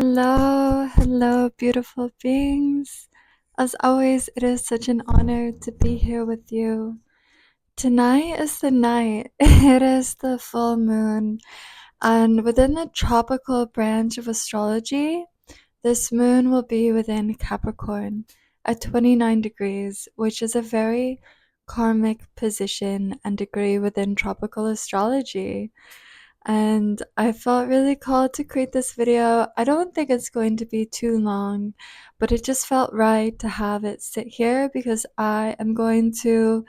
Hello, beautiful beings. As always, it is such an honor to be here with you. Tonight is the night. It is the full moon. And within the tropical branch of astrology, this moon will be within Capricorn at 29 degrees, which is a very karmic position and degree within tropical astrology. And I felt really called to create this video. I don't think it's going to be too long, but it just felt right to have it sit here because I am going to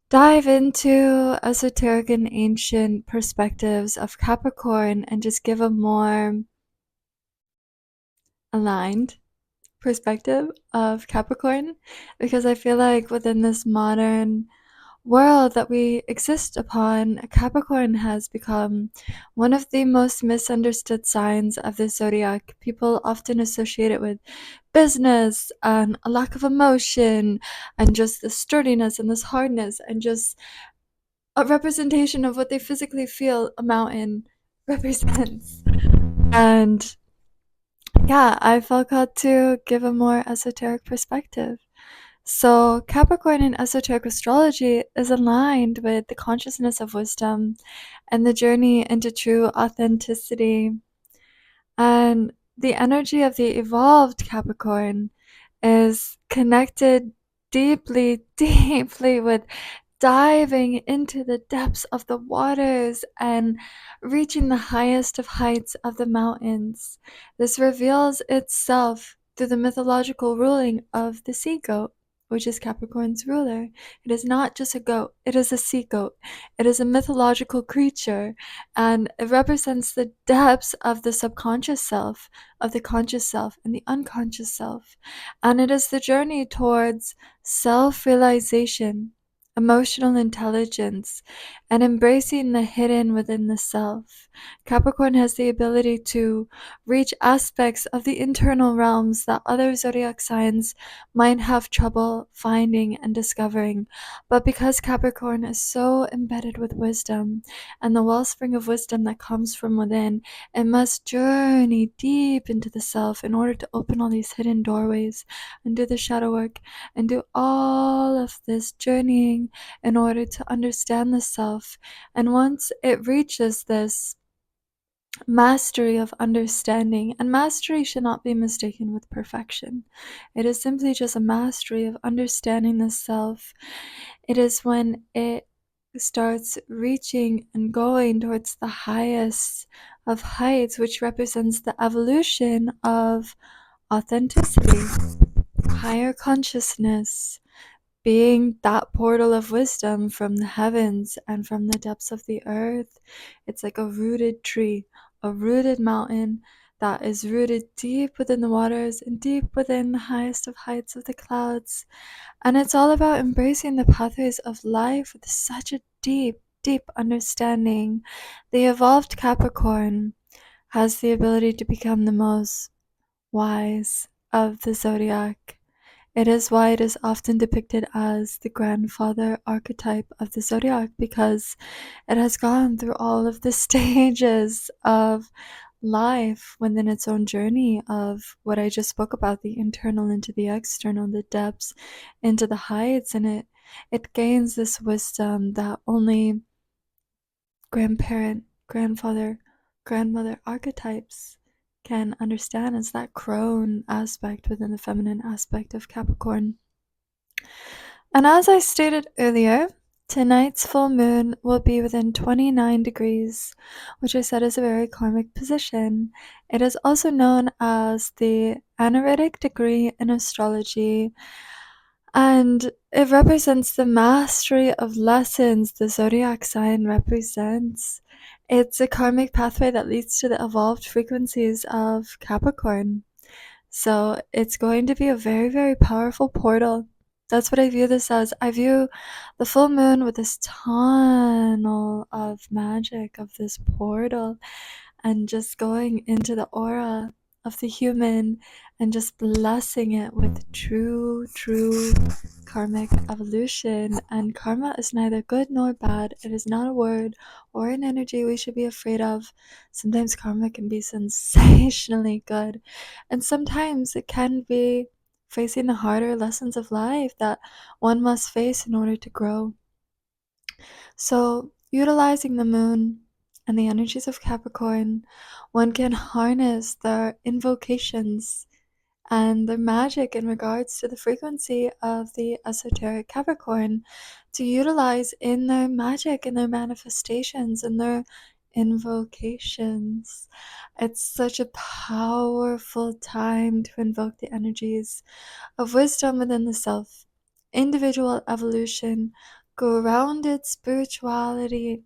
dive into esoteric and ancient perspectives of Capricorn and just give a more aligned perspective of Capricorn, because I feel like within this modern world that we exist upon, Capricorn has become one of the most misunderstood signs of the zodiac. People often associate it with business and a lack of emotion and just this sturdiness and this hardness and just a representation of what they physically feel a mountain represents. And yeah, I felt called to give a more esoteric perspective. So, Capricorn in esoteric astrology is aligned with the consciousness of wisdom and the journey into true authenticity. And the energy of the evolved Capricorn is connected deeply with diving into the depths of the waters and reaching the highest of heights of the mountains. This reveals itself through the mythological ruling of the sea-goat, which is Capricorn's ruler. It is not just a goat, it is a sea-goat. It is a mythological creature, and it represents the depths of the subconscious self, of the conscious self, and the unconscious self. And it is the journey towards self-realization, emotional intelligence, and embracing the hidden within the self. Capricorn has the ability to reach aspects of the internal realms that other zodiac signs might have trouble finding and discovering. But because Capricorn is so embedded with wisdom and the wellspring of wisdom that comes from within, it must journey deep into the self in order to open all these hidden doorways and do the shadow work and do all of this journeying in order to understand the self. And once it reaches this mastery of understanding, and mastery should not be mistaken with perfection, it is simply just a mastery of understanding the self. It is when it starts reaching and going towards the highest of heights, which represents the evolution of authenticity, higher consciousness, being that portal of wisdom from the heavens and from the depths of the earth. It's like a rooted tree, a rooted mountain that is rooted deep within the waters and deep within the highest of heights of the clouds. And it's all about embracing the pathways of life with such a deep understanding. The evolved Capricorn has the ability to become the most wise of the zodiac. It is why it is often depicted as the grandfather archetype of the zodiac, because it has gone through all of the stages of life within its own journey of what I just spoke about, the internal into the external, the depths into the heights, and it gains this wisdom that only grandparent, grandfather, grandmother archetypes can understand. Is that crone aspect within the feminine aspect of Capricorn. And as I stated earlier, tonight's full moon will be within 29 degrees, which I said is a very karmic position. It is also known as the Anaretic degree in astrology, and it represents the mastery of lessons the zodiac sign represents. It's a karmic pathway that leads to the evolved frequencies of Capricorn. So it's going to be a very powerful portal. That's what I view this as. I view the full moon with this tunnel of magic, of this portal, and just going into the aura of the human and just blessing it with true karmic evolution. And karma is neither good nor bad. It is not a word or an energy we should be afraid of. Sometimes karma can be sensationally good, and sometimes it can be facing the harder lessons of life that one must face in order to grow. So, utilizing the moon and the energies of Capricorn, one can harness their invocations and their magic in regards to the frequency of the esoteric Capricorn to utilize in their magic, in their manifestations, in their invocations. It's such a powerful time to invoke the energies of wisdom within the self, individual evolution, grounded spirituality,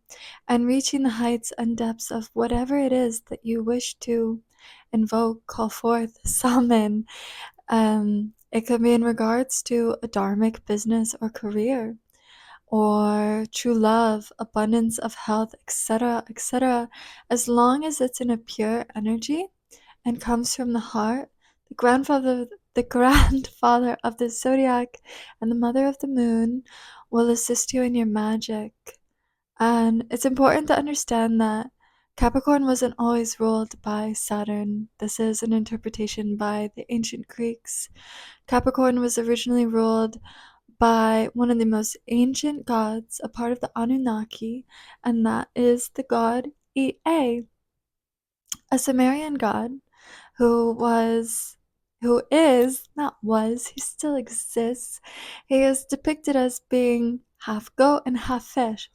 and reaching the heights and depths of whatever it is that you wish to invoke, call forth, summon. It could be in regards to a dharmic business or career, or true love, abundance of health, etc., etc. As long as it's in a pure energy and comes from the heart, the grandfather of the zodiac and the mother of the moon will assist you in your magic. And it's important to understand that Capricorn wasn't always ruled by Saturn. This is an interpretation by the ancient Greeks. Capricorn was originally ruled by one of the most ancient gods, a part of the Anunnaki, and that is the god Ea, a Sumerian god he still exists. He is depicted as being half goat and half fish.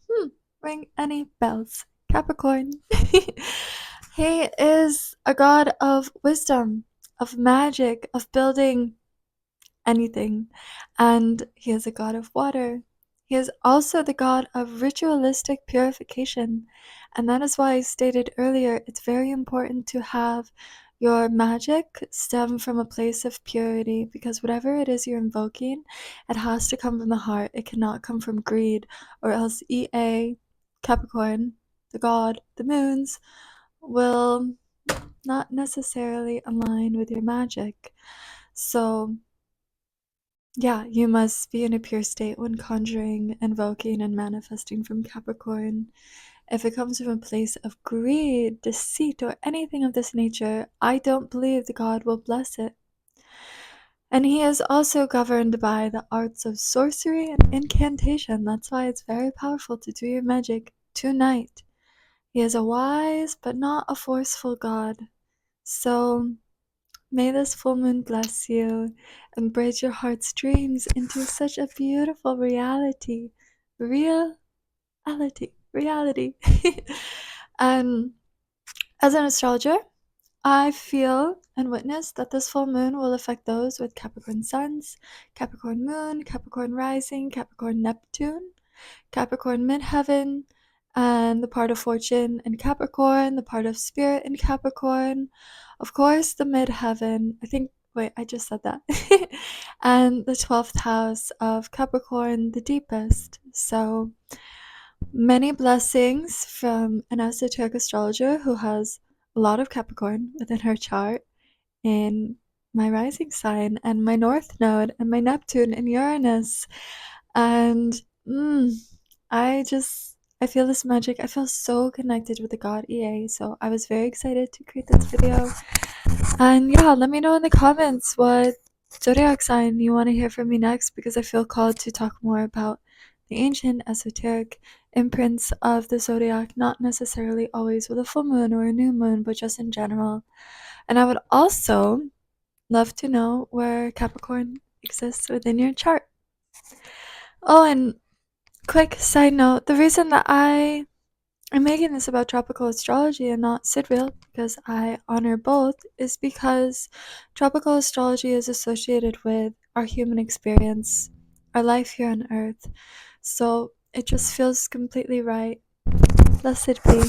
Ring any bells? Capricorn. He is a god of wisdom, of magic, of building anything, and he is a god of water. He is also the god of ritualistic purification, and that is why I stated earlier it's very important to have your magic stem from a place of purity, because whatever it is you're invoking, it has to come from the heart. It cannot come from greed, or else Ea, Capricorn, the god, the moons, will not necessarily align with your magic. So yeah, you must be in a pure state when conjuring, invoking, and manifesting from Capricorn. If it comes from a place of greed, deceit, or anything of this nature, I don't believe the god will bless it. And he is also governed by the arts of sorcery and incantation. That's why it's very powerful to do your magic tonight. He is a wise but not a forceful god. So may this full moon bless you and bridge your heart's dreams into such a beautiful reality. Reality. And as an astrologer, I feel and witness that this full moon will affect those with Capricorn suns, Capricorn moon, Capricorn rising, Capricorn Neptune, Capricorn midheaven, and the part of fortune in Capricorn, the part of spirit in Capricorn, of course the midheaven, I just said that, and the 12th house of Capricorn, the deepest. So many blessings from an esoteric astrologer who has a lot of Capricorn within her chart, in my rising sign and my north node and my Neptune and Uranus. And I feel this magic. I feel so connected with the god Ea, so I was very excited to create this video. And yeah, let me know in the comments what zodiac sign you want to hear from me next, because I feel called to talk more about the ancient esoteric imprints of the zodiac, not necessarily always with a full moon or a new moon, but just in general. And I would also love to know where Capricorn exists within your chart. Oh, and quick side note, the reason that I am making this about tropical astrology and not sidereal, because I honor both, is because tropical astrology is associated with our human experience, our life here on Earth. So it just feels completely right. Blessed be.